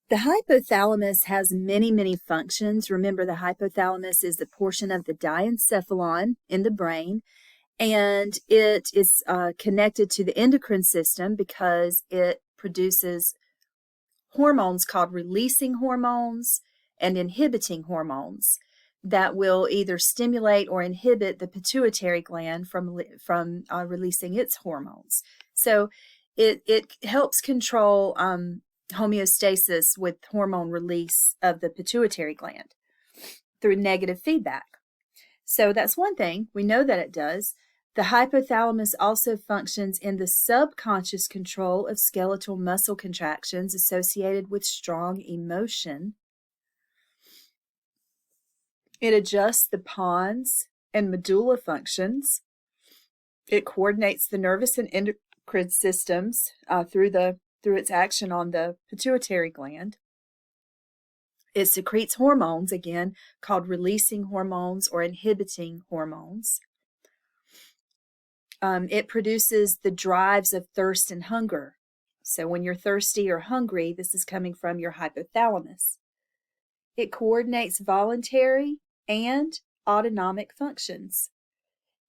The hypothalamus has many, many functions. Remember, the hypothalamus is the portion of the diencephalon in the brain, and it is connected to the endocrine system because it produces hormones called releasing hormones and inhibiting hormones that will either stimulate or inhibit the pituitary gland from releasing its hormones. So it helps control homeostasis with hormone release of the pituitary gland through negative feedback. So that's one thing. We know that it does. The hypothalamus also functions in the subconscious control of skeletal muscle contractions associated with strong emotion. It adjusts the pons and medulla functions. It coordinates the nervous and endocrine systems through its action on the pituitary gland. It secretes hormones, again, called releasing hormones or inhibiting hormones. It produces the drives of thirst and hunger. So when you're thirsty or hungry, this is coming from your hypothalamus. It coordinates voluntary and autonomic functions.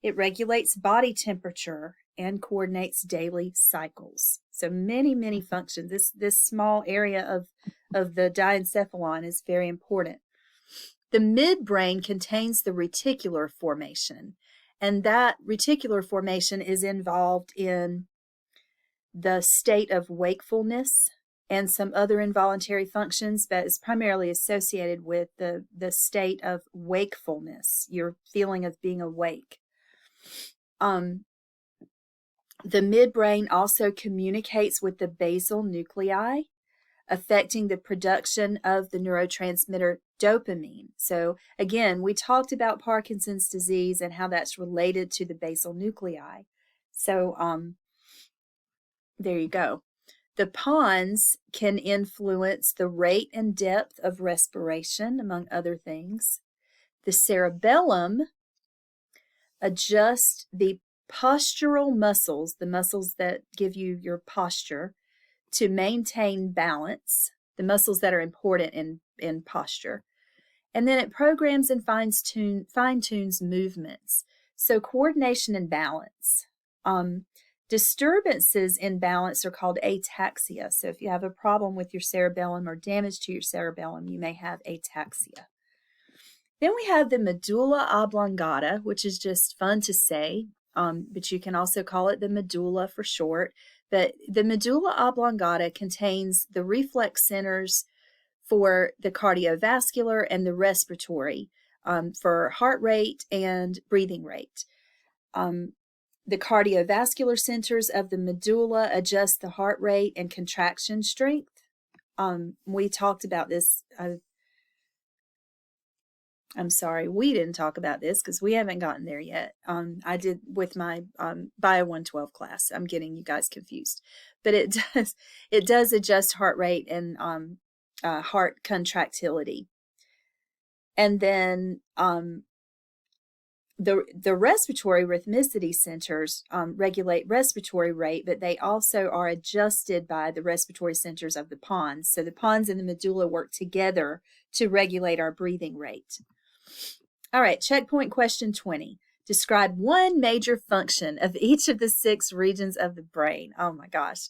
It regulates body temperature and coordinates daily cycles. So many, many functions. This small area of the diencephalon is very important. The midbrain contains the reticular formation, and that reticular formation is involved in the state of wakefulness and some other involuntary functions, but is primarily associated with the state of wakefulness, your feeling of being awake. The midbrain also communicates with the basal nuclei, affecting the production of the neurotransmitter dopamine. So again, we talked about Parkinson's disease and how that's related to the basal nuclei. So there you go. The pons can influence the rate and depth of respiration, among other things. The cerebellum adjusts the postural muscles, the muscles that give you your posture, to maintain balance, the muscles that are important in posture. And then it programs and fine-tunes movements. So coordination and balance. Disturbances in balance are called ataxia. So if you have a problem with your cerebellum or damage to your cerebellum, you may have ataxia. Then we have the medulla oblongata, which is just fun to say, but you can also call it the medulla for short. But the medulla oblongata contains the reflex centers for the cardiovascular and the respiratory, for heart rate and breathing rate. The cardiovascular centers of the medulla adjust the heart rate and contraction strength. We talked about this. I'm sorry, we didn't talk about this because we haven't gotten there yet. I did with my Bio 112 class. I'm getting you guys confused, but it does adjust heart rate and heart contractility. And then the respiratory rhythmicity centers regulate respiratory rate, but they also are adjusted by the respiratory centers of the pons. So the pons and the medulla work together to regulate our breathing rate. All right, checkpoint question 20. Describe one major function of each of the 6 regions of the brain. Oh my gosh.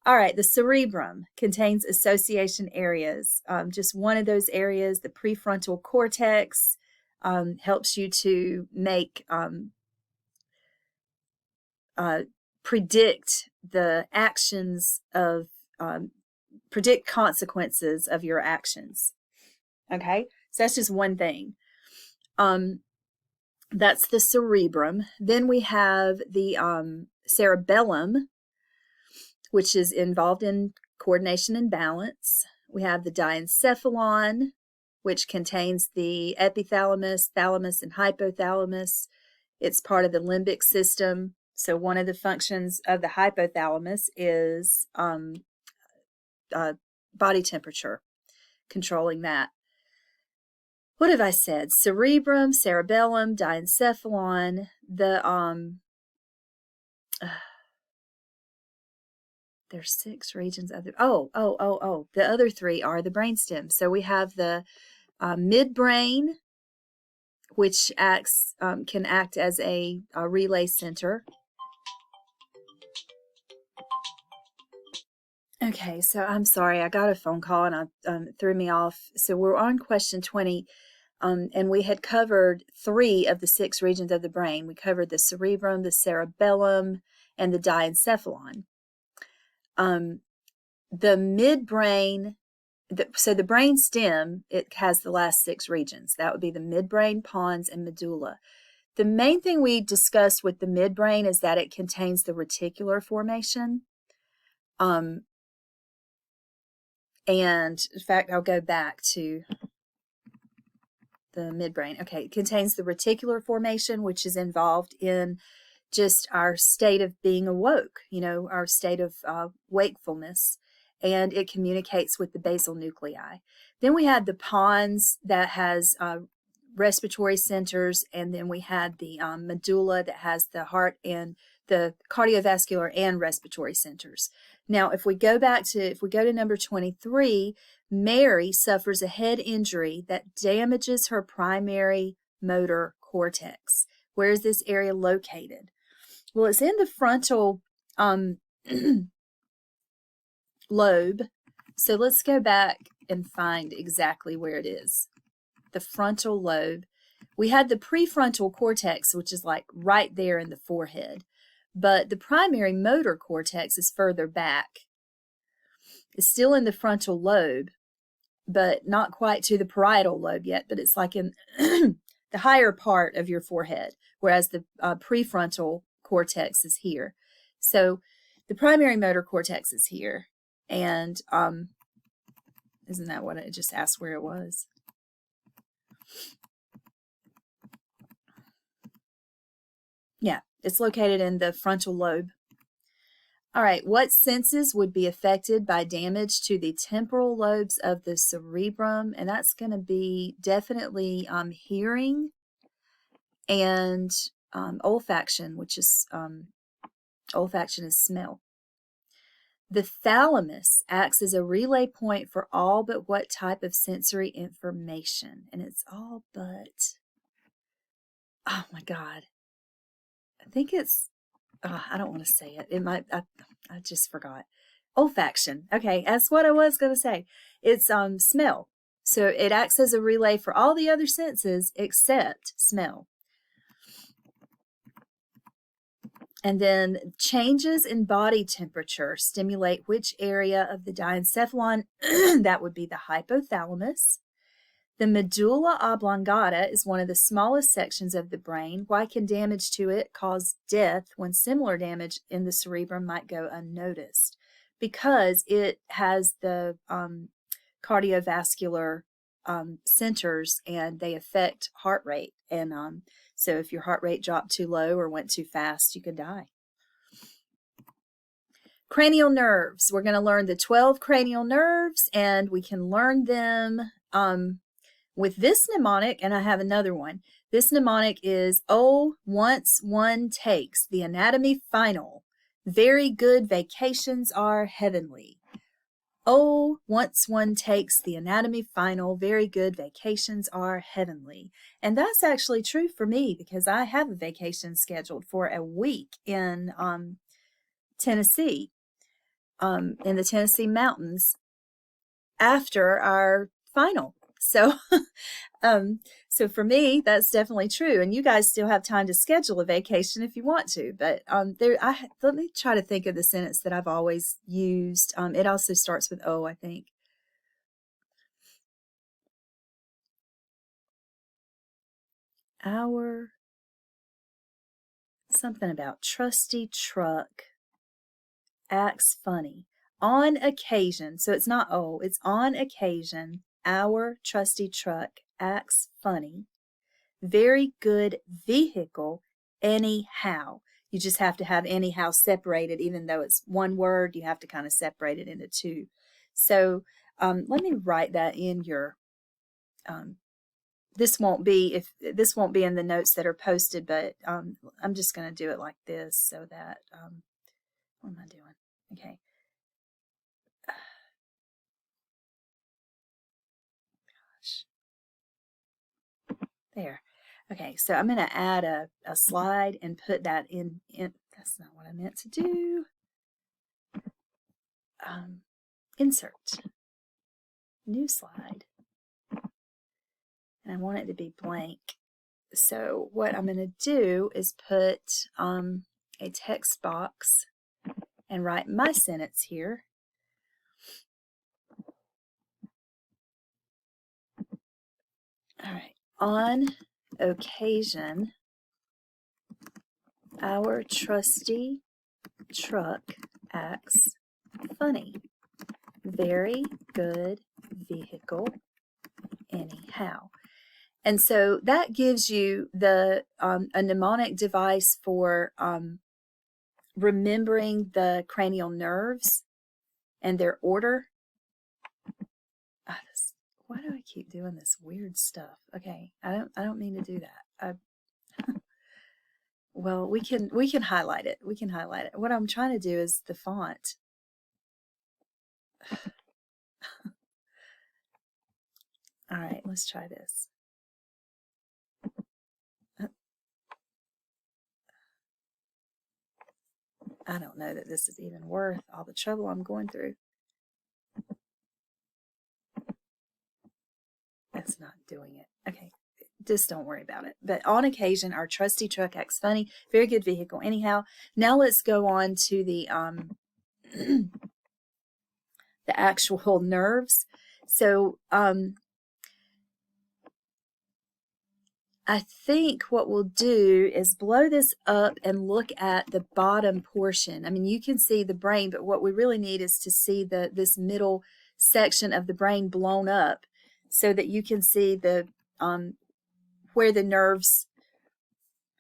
All right, the cerebrum contains association areas. Just one of those areas, the prefrontal cortex, helps you to make predict the actions of predict consequences of your actions. Okay, so that's just one thing. That's the cerebrum. Then we have the cerebellum, which is involved in coordination and balance. We have the diencephalon, which contains the epithalamus, thalamus, and hypothalamus. It's part of the limbic system. So one of the functions of the hypothalamus is body temperature, controlling that. What have I said? Cerebrum, cerebellum, diencephalon, the There's 6 regions of the, the other 3 are the brainstem. So we have the midbrain, which acts can act as a relay center. Okay, so I'm sorry, I got a phone call and it threw me off. So we're on question 20, and we had covered 3 of the 6 regions of the brain. We covered the cerebrum, the cerebellum, and the diencephalon. The midbrain, so the brain stem, it has the last 6 regions. That would be the midbrain, pons, and medulla. The main thing we discussed with the midbrain is that it contains the reticular formation. And in fact, I'll go back to the midbrain. Okay, it contains the reticular formation, which is involved in just our state of being awoke, our state of wakefulness, and it communicates with the basal nuclei. Then we had the pons that has respiratory centers, and then we had the medulla that has the heart and the cardiovascular and respiratory centers. Now, if we go to number 23, Mary suffers a head injury that damages her primary motor cortex. Where is this area located? Well, it's in the frontal lobe. So let's go back and find exactly where it is. The frontal lobe. We had the prefrontal cortex, which is like right there in the forehead. But the primary motor cortex is further back. It's still in the frontal lobe, but not quite to the parietal lobe yet, but it's like in the higher part of your forehead, whereas the prefrontal cortex is here. So the primary motor cortex is here, and isn't that what I just asked where it was? Yeah, it's located in the frontal lobe. All right, what senses would be affected by damage to the temporal lobes of the cerebrum? And that's going to be definitely hearing and olfaction, which is olfaction is smell. The thalamus acts as a relay point for all but what type of sensory information? And it's all but, oh my God. I think it's, I don't want to say it. It might, I just forgot. Olfaction. Okay, that's what I was going to say. It's smell. So it acts as a relay for all the other senses except smell. And then changes in body temperature stimulate which area of the diencephalon? That would be the hypothalamus. The medulla oblongata is one of the smallest sections of the brain. Why can damage to it cause death when similar damage in the cerebrum might go unnoticed? Because it has the cardiovascular centers, and they affect heart rate. And so if your heart rate dropped too low or went too fast, you could die. Cranial nerves. We're going to learn the 12 cranial nerves, and we can learn them with this mnemonic, and I have another one. This mnemonic is, oh, once one takes the anatomy final, very good vacations are heavenly. Oh, once one takes the anatomy final, very good vacations are heavenly. And that's actually true for me, because I have a vacation scheduled for a week in Tennessee, in the Tennessee mountains after our final. So, so for me, that's definitely true. And you guys still have time to schedule a vacation if you want to. But let me try to think of the sentence that I've always used. It also starts with O, I think. Something about trusty truck acts funny. On occasion, so it's not O, it's on occasion. Our trusty truck acts funny. Very good vehicle, anyhow. You just have to have anyhow separated, even though it's one word, you have to kind of separate it into 2. So let me write that in your, this won't be in the notes that are posted, but I'm just going to do it like this so that, what am I doing? Okay. There. Okay, so I'm going to add a slide and put that in. That's not what I meant to do. Insert. New slide. And I want it to be blank. So what I'm going to do is put a text box and write my sentence here. All right. On occasion, our trusty truck acts funny. Very good vehicle anyhow. And so that gives you the a mnemonic device for remembering the cranial nerves and their order. Why do I keep doing this weird stuff? Okay, I don't mean to do that. Well, we can highlight it. We can highlight it. What I'm trying to do is the font. All right, let's try this. I don't know that this is even worth all the trouble I'm going through. That's not doing it. Okay, just don't worry about it. But on occasion, our trusty truck acts funny. Very good vehicle anyhow. Now let's go on to the the actual nerves. So I think what we'll do is blow this up and look at the bottom portion. I mean, you can see the brain, but what we really need is to see this middle section of the brain blown up so that you can see the where the nerves,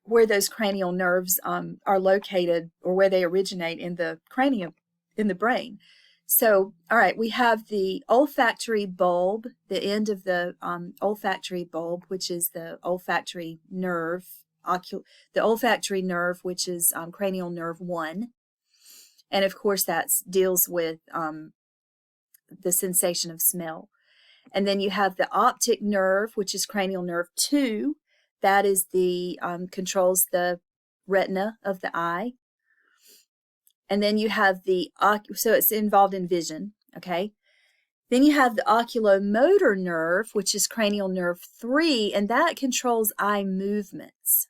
where those cranial nerves are located, or where they originate in the cranium, in the brain. So, all right, we have the olfactory bulb, the end of the olfactory bulb, which is the olfactory nerve, the olfactory nerve, which is cranial nerve 1. And of course, that deals with the sensation of smell. And then you have the optic nerve, which is cranial nerve 2. That is the controls the retina of the eye. And then you have so it's involved in vision, okay? Then you have the oculomotor nerve, which is cranial nerve 3, and that controls eye movements.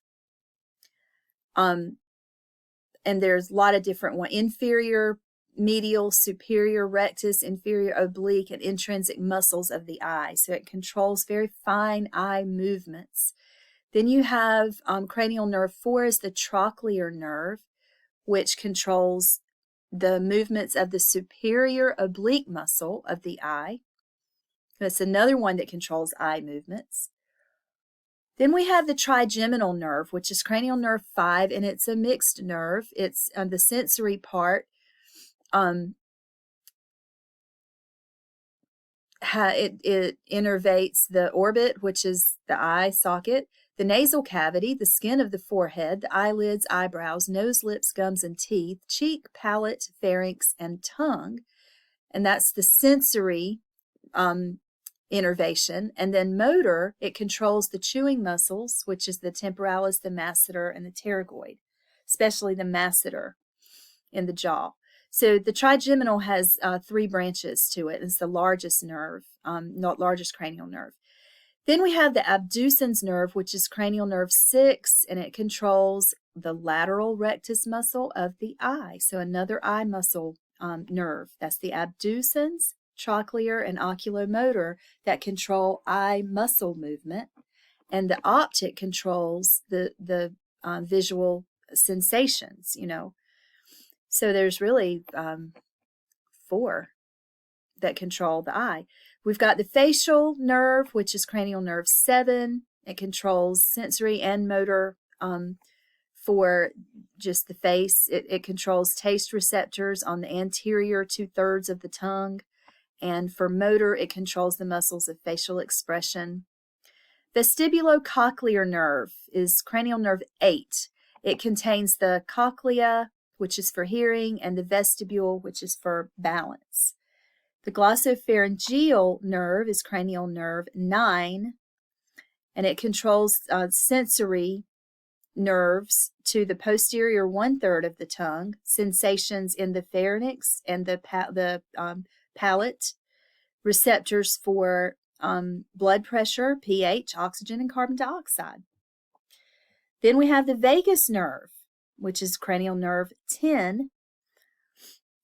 And there's a lot of different ones: inferior, medial, superior rectus, inferior oblique, and intrinsic muscles of the eye. So it controls very fine eye movements. Then you have cranial nerve 4 is the trochlear nerve, which controls the movements of the superior oblique muscle of the eye. That's another one that controls eye movements. Then we have the trigeminal nerve, which is cranial nerve 5, and it's a mixed nerve. It's the sensory part. It innervates the orbit, which is the eye socket, the nasal cavity, the skin of the forehead, the eyelids, eyebrows, nose, lips, gums, and teeth, cheek, palate, pharynx, and tongue. And that's the sensory innervation. And then motor, it controls the chewing muscles, which is the temporalis, the masseter, and the pterygoid, especially the masseter in the jaw. So the trigeminal has 3 branches to it. It's the largest nerve, largest cranial nerve. Then we have the abducens nerve, which is cranial nerve 6, and it controls the lateral rectus muscle of the eye. So another eye muscle nerve. That's the abducens, trochlear, and oculomotor that control eye muscle movement. And the optic controls the visual sensations, you know. So there's really 4 that control the eye. We've got the facial nerve, which is cranial nerve 7. It controls sensory and motor for just the face. It controls taste receptors on the anterior 2/3 of the tongue. And for motor, it controls the muscles of facial expression. Vestibulocochlear nerve is cranial nerve 8. It contains the cochlea, which is for hearing, and the vestibule, which is for balance. The glossopharyngeal nerve is cranial nerve 9, and it controls sensory nerves to the posterior 1/3 of the tongue, sensations in the pharynx and the palate, receptors for blood pressure, pH, oxygen, and carbon dioxide. Then we have the vagus nerve, which is cranial nerve 10,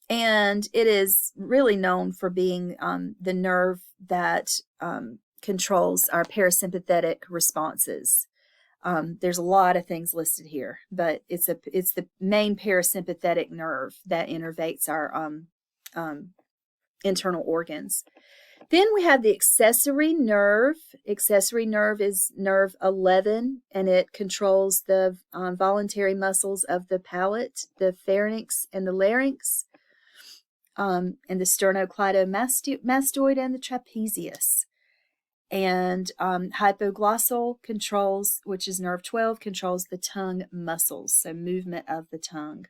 and it is really known for being the nerve that controls our parasympathetic responses. There's a lot of things listed here, but it's the main parasympathetic nerve that innervates our internal organs. Then we have the accessory nerve. Accessory nerve is nerve 11, and it controls the voluntary muscles of the palate, the pharynx, and the larynx, and the sternocleidomastoid and the trapezius. And hypoglossal controls, which is nerve 12, controls the tongue muscles, so movement of the tongue.